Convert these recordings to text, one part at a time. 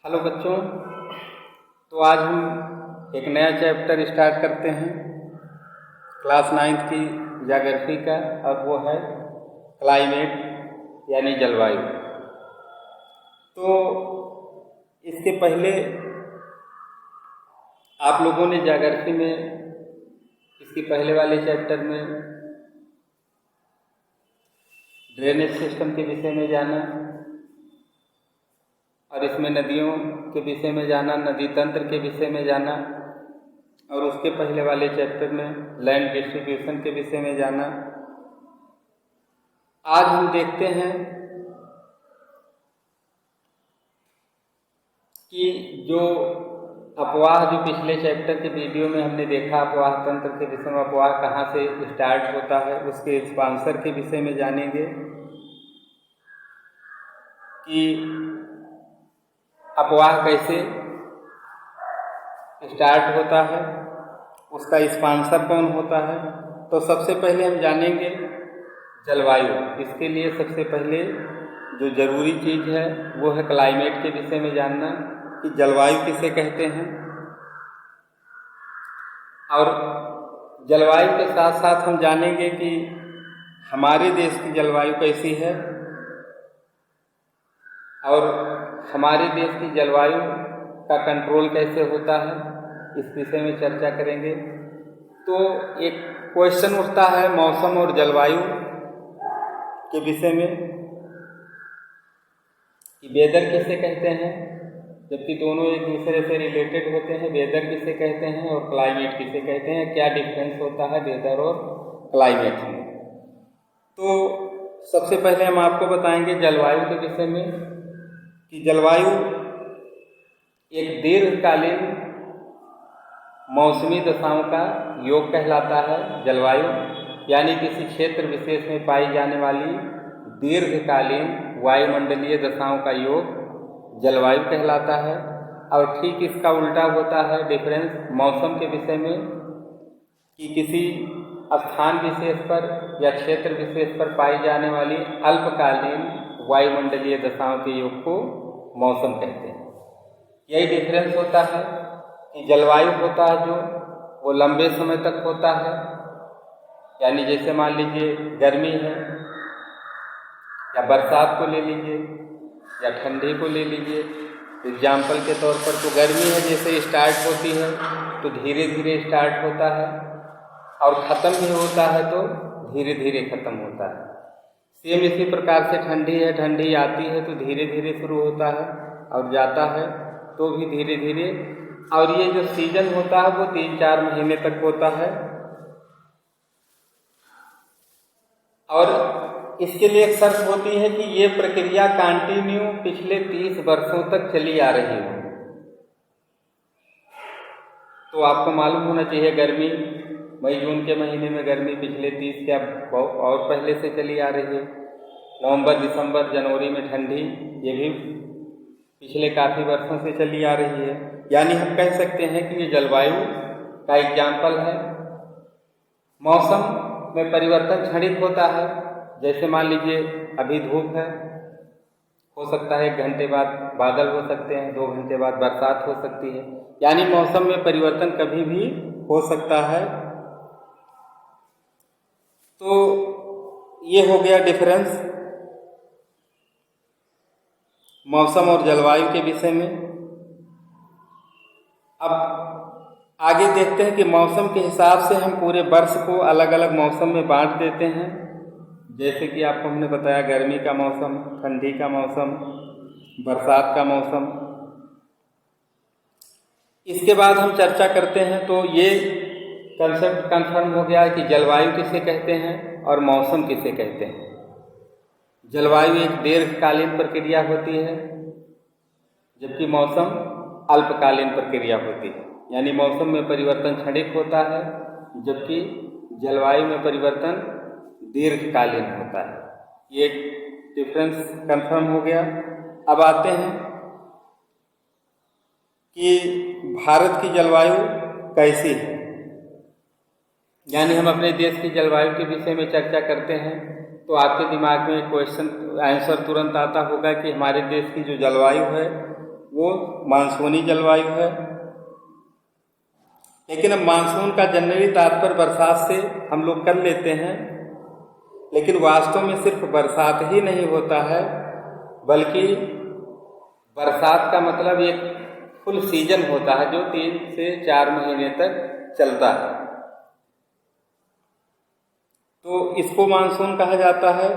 Hello बच्चों। तो आज हम एक नया चैप्टर स्टार्ट करते हैं क्लास 9th की ज्योग्राफी का, और वो है क्लाइमेट यानी जलवायु। तो इसके पहले आप लोगों ने ज्योग्राफी में इसके पहले वाले चैप्टर में ड्रेनेज सिस्टम के विषय में जाना, और इसमें नदियों के विषय में जाना, नदी तंत्र के विषय में जाना, और उसके पहले वाले चैप्टर में लैंड डिस्ट्रीब्यूशन के विषय में जाना। आज हम देखते हैं कि जो अपवाह, जो पिछले चैप्टर के वीडियो में हमने देखा, अपवाह तंत्र के विषय में, अपवाह कहाँ से स्टार्ट होता है, उसके एक्सपांसर के विषय में जानेंगे कि अपवाह कैसे स्टार्ट होता है, उसका स्पॉन्सर कौन होता है। तो सबसे पहले हम जानेंगे जलवायु। इसके लिए सबसे पहले जो जरूरी चीज़ है वो है क्लाइमेट के विषय में जानना कि जलवायु किसे कहते हैं। और जलवायु के साथ साथ हम जानेंगे कि हमारे देश की जलवायु कैसी है, और हमारे देश की जलवायु का कंट्रोल कैसे होता है, इस विषय में चर्चा करेंगे। तो एक क्वेश्चन उठता है मौसम और जलवायु के विषय में कि वेदर किसे कहते हैं, जबकि दोनों एक दूसरे से रिलेटेड होते हैं। वेदर किसे कहते हैं और क्लाइमेट किसे कहते हैं, क्या डिफरेंस होता है वेदर और क्लाइमेट में। तो सबसे पहले हम आपको बताएंगे जलवायु के विषय में कि जलवायु एक दीर्घकालीन मौसमी दशाओं का योग कहलाता है। जलवायु यानी किसी क्षेत्र विशेष में पाई जाने वाली दीर्घकालीन वायुमंडलीय दशाओं का योग जलवायु कहलाता है। और ठीक इसका उल्टा होता है डिफरेंस मौसम के विषय में कि किसी स्थान विशेष पर या क्षेत्र विशेष पर पाई जाने वाली अल्पकालीन वायुमंडलीय दशाओं के योग को मौसम कहते हैं। यही डिफरेंस होता है कि जलवायु होता है जो वो लंबे समय तक होता है, यानी जैसे मान लीजिए गर्मी है, या बरसात को ले लीजिए, या ठंडी को ले लीजिए। एग्जाम्पल के तौर पर तो गर्मी है, जैसे स्टार्ट होती है तो धीरे धीरे स्टार्ट होता है, और ख़त्म भी होता है तो धीरे धीरे ख़त्म होता है। सेम इसी प्रकार से ठंडी है, ठंडी आती है तो धीरे धीरे शुरू होता है, और जाता है तो भी धीरे धीरे। और ये जो सीजन होता है वो 3-4 महीने तक होता है। और इसके लिए एक शर्त होती है कि ये प्रक्रिया कंटिन्यू पिछले 30 वर्षों तक चली आ रही हो। तो आपको मालूम होना चाहिए गर्मी मई जून के महीने में गर्मी पिछले 30 या और पहले से चली आ रही है। नवंबर दिसंबर जनवरी में ठंडी, ये भी पिछले काफ़ी वर्षों से चली आ रही है। यानी हम कह सकते हैं कि ये जलवायु का एग्जाम्पल है। मौसम में परिवर्तन क्षणिक होता है। जैसे मान लीजिए अभी धूप है, हो सकता है 1 घंटे बाद बादल हो सकते हैं, 2 घंटे बाद बरसात हो सकती है। यानी मौसम में परिवर्तन कभी भी हो सकता है। तो ये हो गया डिफरेंस मौसम और जलवायु के विषय में। अब आगे देखते हैं कि मौसम के हिसाब से हम पूरे वर्ष को अलग अलग मौसम में बांट देते हैं। जैसे कि आपको हमने बताया गर्मी का मौसम, ठंडी का मौसम, बरसात का मौसम। इसके बाद हम चर्चा करते हैं तो ये कंसेप्ट कंफर्म हो गया कि जलवायु किसे कहते हैं और मौसम किसे कहते हैं। जलवायु एक दीर्घकालीन प्रक्रिया होती है, जबकि मौसम अल्पकालीन प्रक्रिया होती है। यानी मौसम में परिवर्तन क्षणिक होता है, जबकि जलवायु में परिवर्तन दीर्घकालीन होता है। ये डिफरेंस कंफर्म हो गया। अब आते हैं कि भारत की जलवायु कैसी है। यानी हम अपने देश की जलवायु के विषय में चर्चा करते हैं तो आपके दिमाग में क्वेश्चन आंसर तुरंत आता होगा कि हमारे देश की जो जलवायु है वो मानसूनी जलवायु है। लेकिन अब मानसून का जनरली तात्पर्य बरसात से हम लोग कर लेते हैं, लेकिन वास्तव में सिर्फ बरसात ही नहीं होता है, बल्कि बरसात का मतलब एक फुल सीजन होता है जो 3 से 4 महीने तक चलता है। तो इसको मानसून कहा जाता है।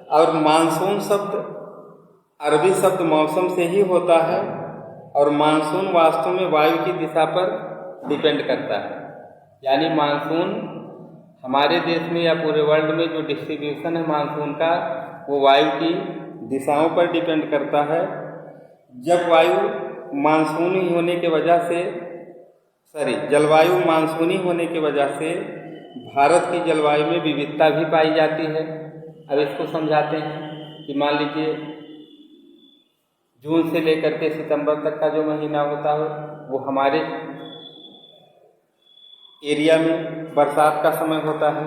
और मानसून शब्द अरबी शब्द मौसम से ही होता है, और मानसून वास्तव में वायु की दिशा पर डिपेंड करता है। यानी मानसून हमारे देश में या पूरे वर्ल्ड में जो डिस्ट्रीब्यूशन है मानसून का, वो वायु की दिशाओं पर डिपेंड करता है। जब मानसूनी होने की वजह से जलवायु मानसूनी होने की वजह से भारत की जलवायु में विविधता भी पाई जाती है। अब इसको समझाते हैं कि मान लीजिए जून से लेकर के सितंबर तक का जो महीना होता है वो हमारे एरिया में बरसात का समय होता है।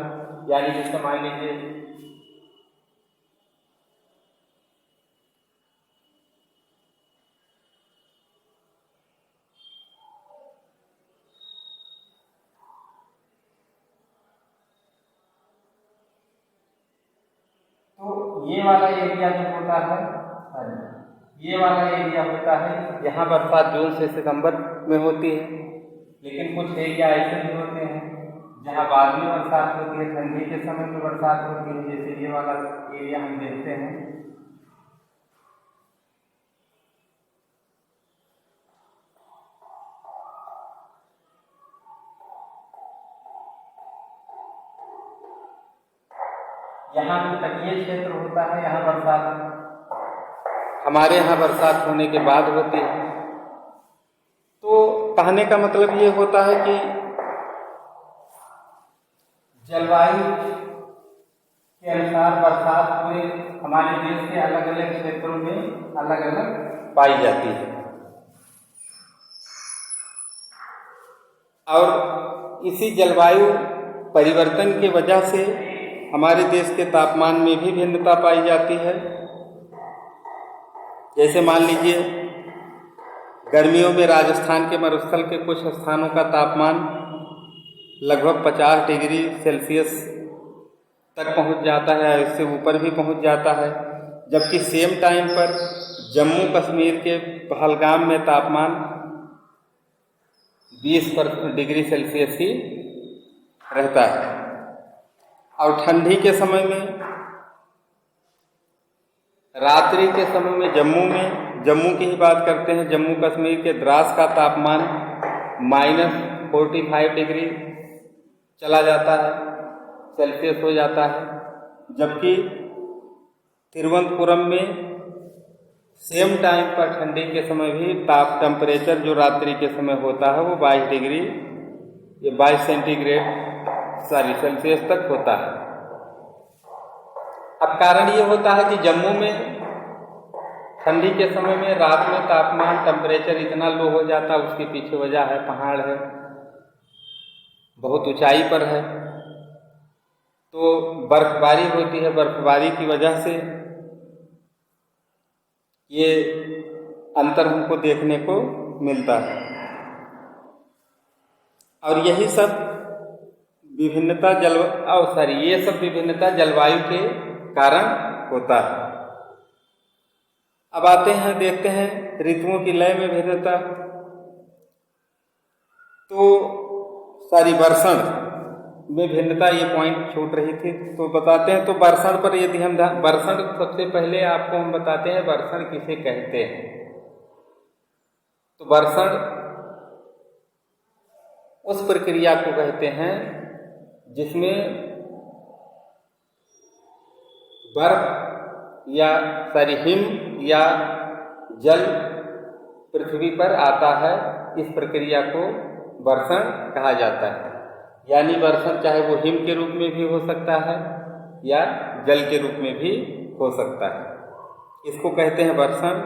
यानी जैसे मान लीजिए ये वाला एरिया जो होता है, ये वाला एरिया होता है, यहाँ बरसात जून से सितंबर में होती है। लेकिन कुछ एरिया ऐसे भी होते हैं जहाँ बाद में बरसात होती है, ठंडी के समय में बरसात होती है। जैसे ये वाला एरिया हम देखते हैं, यहाँ जो तटीय क्षेत्र होता है, यहाँ बरसात हमारे यहाँ बरसात होने के बाद होती है। तो कहने का मतलब ये होता है कि जलवायु के अनुसार बरसात पूरे हमारे देश के अलग अलग क्षेत्रों में अलग अलग पाई जाती है। और इसी जलवायु परिवर्तन की वजह से हमारे देश के तापमान में भी भिन्नता पाई जाती है। जैसे मान लीजिए गर्मियों में राजस्थान के मरुस्थल के कुछ स्थानों का तापमान लगभग 50 डिग्री सेल्सियस तक पहुंच जाता है, इससे ऊपर भी पहुंच जाता है। जबकि सेम टाइम पर जम्मू कश्मीर के पहलगाम में तापमान 20 डिग्री सेल्सियस ही रहता है। और ठंडी के समय में, रात्रि के समय में जम्मू की ही बात करते हैं, जम्मू कश्मीर के द्रास का तापमान -45 डिग्री चला जाता है, सेल्सियस हो जाता है। जबकि तिरुवनंतपुरम में सेम टाइम पर ठंडी के समय भी टेम्परेचर जो रात्रि के समय होता है वो 22 डिग्री या 22 सेल्सियस तक होता है। अब कारण ये होता है कि जम्मू में ठंडी के समय में रात में तापमान टेम्परेचर इतना लो हो जाता है, उसके पीछे वजह है पहाड़ है, बहुत ऊंचाई पर है, तो बर्फबारी होती है। बर्फबारी की वजह से ये अंतर हमको देखने को मिलता है। और यही सब विभिन्नता ये सब विभिन्नता जलवायु के कारण होता है। अब आते हैं, देखते हैं ऋतुओं की लय में भिन्नता। तो वर्षण में भिन्नता, ये पॉइंट छूट रही थी तो बताते हैं। तो वर्षण पर यदि हम वर्षण, सबसे पहले आपको हम बताते हैं वर्षण किसे कहते हैं। तो वर्षण उस प्रक्रिया को कहते हैं जिसमें बर्फ या हिम या जल पृथ्वी पर आता है, इस प्रक्रिया को वर्षण कहा जाता है। यानी वर्षण चाहे वो हिम के रूप में भी हो सकता है या जल के रूप में भी हो सकता है, इसको कहते हैं वर्षण।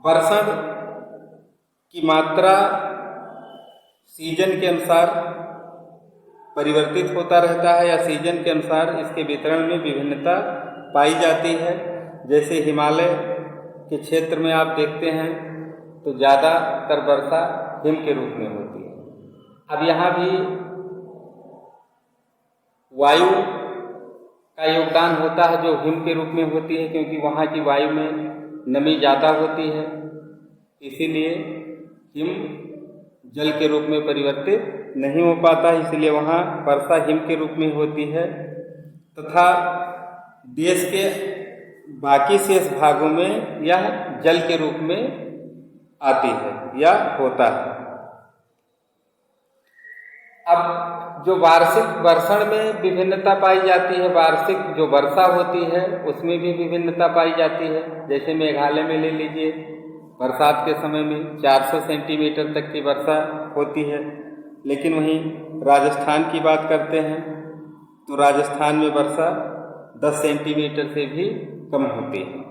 वर्षण की मात्रा सीजन के अनुसार परिवर्तित होता रहता है, या सीजन के अनुसार इसके वितरण में विभिन्नता पाई जाती है। जैसे हिमालय के क्षेत्र में आप देखते हैं तो ज़्यादातर वर्षा हिम के रूप में होती है। अब यहाँ भी वायु का योगदान होता है जो हिम के रूप में होती है, क्योंकि वहाँ की वायु में नमी ज़्यादा होती है, इसीलिए हिम जल के रूप में परिवर्तित नहीं हो पाता, इसलिए वहाँ वर्षा हिम के रूप में होती है। तथा देश के बाकी शेष भागों में यह जल के रूप में आती है या होता है। अब जो वार्षिक वर्षण में विभिन्नता पाई जाती है, वार्षिक जो वर्षा होती है उसमें भी विभिन्नता पाई जाती है। जैसे मेघालय में ले लीजिए, बरसात के समय में 400 सेंटीमीटर तक की वर्षा होती है, लेकिन वहीं राजस्थान की बात करते हैं तो राजस्थान में वर्षा 10 सेंटीमीटर से भी कम होती है।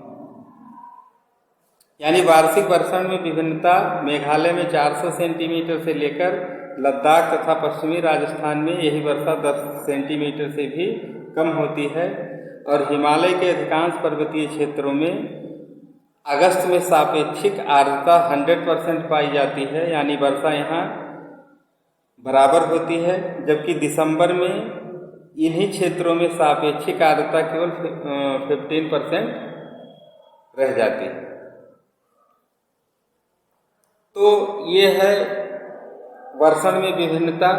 यानी वार्षिक वर्षण में विभिन्नता मेघालय में 400 सेंटीमीटर से लेकर लद्दाख तथा पश्चिमी राजस्थान में यही वर्षा 10 सेंटीमीटर से भी कम होती है। और हिमालय के अधिकांश पर्वतीय क्षेत्रों में अगस्त में सापेक्षिक आर्द्रता 100% पाई जाती है, यानी वर्षा यहाँ बराबर होती है, जबकि दिसंबर में इन्हीं क्षेत्रों में सापेक्षिक आर्द्रता केवल 15% रह जाती है। तो ये है वर्षण में विभिन्नता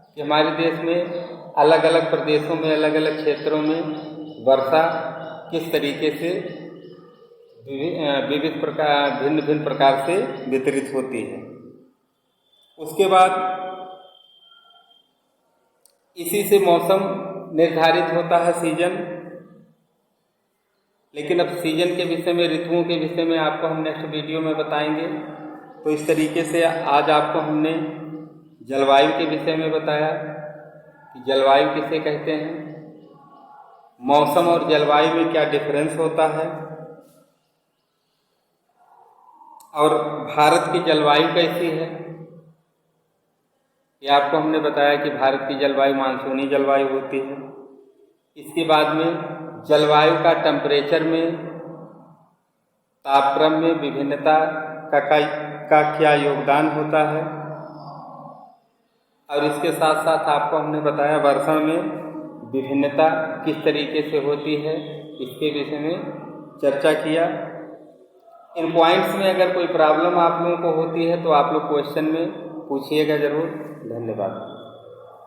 कि हमारे देश में अलग अलग प्रदेशों में अलग अलग क्षेत्रों में वर्षा किस तरीके से विविध प्रकार भिन्न भिन्न प्रकार से वितरित होती है। उसके बाद इसी से मौसम निर्धारित होता है, सीजन। लेकिन अब सीजन के विषय में, ऋतुओं के विषय में आपको हम नेक्स्ट वीडियो में बताएंगे। तो इस तरीके से आज आपको हमने जलवायु के विषय में बताया कि जलवायु किसे कहते हैं, मौसम और जलवायु में क्या डिफरेंस होता है, और भारत की जलवायु कैसी है। ये आपको हमने बताया कि भारत की जलवायु मानसूनी जलवायु होती है। इसके बाद में जलवायु का टेम्परेचर में, तापक्रम में विभिन्नता का क्या योगदान होता है, और इसके साथ साथ आपको हमने बताया वर्षण में विभिन्नता किस तरीके से होती है, इसके विषय में चर्चा किया। इन पॉइंट्स में अगर कोई प्रॉब्लम आप लोगों को होती है तो आप लोग क्वेश्चन में पूछिएगा ज़रूर। धन्यवाद।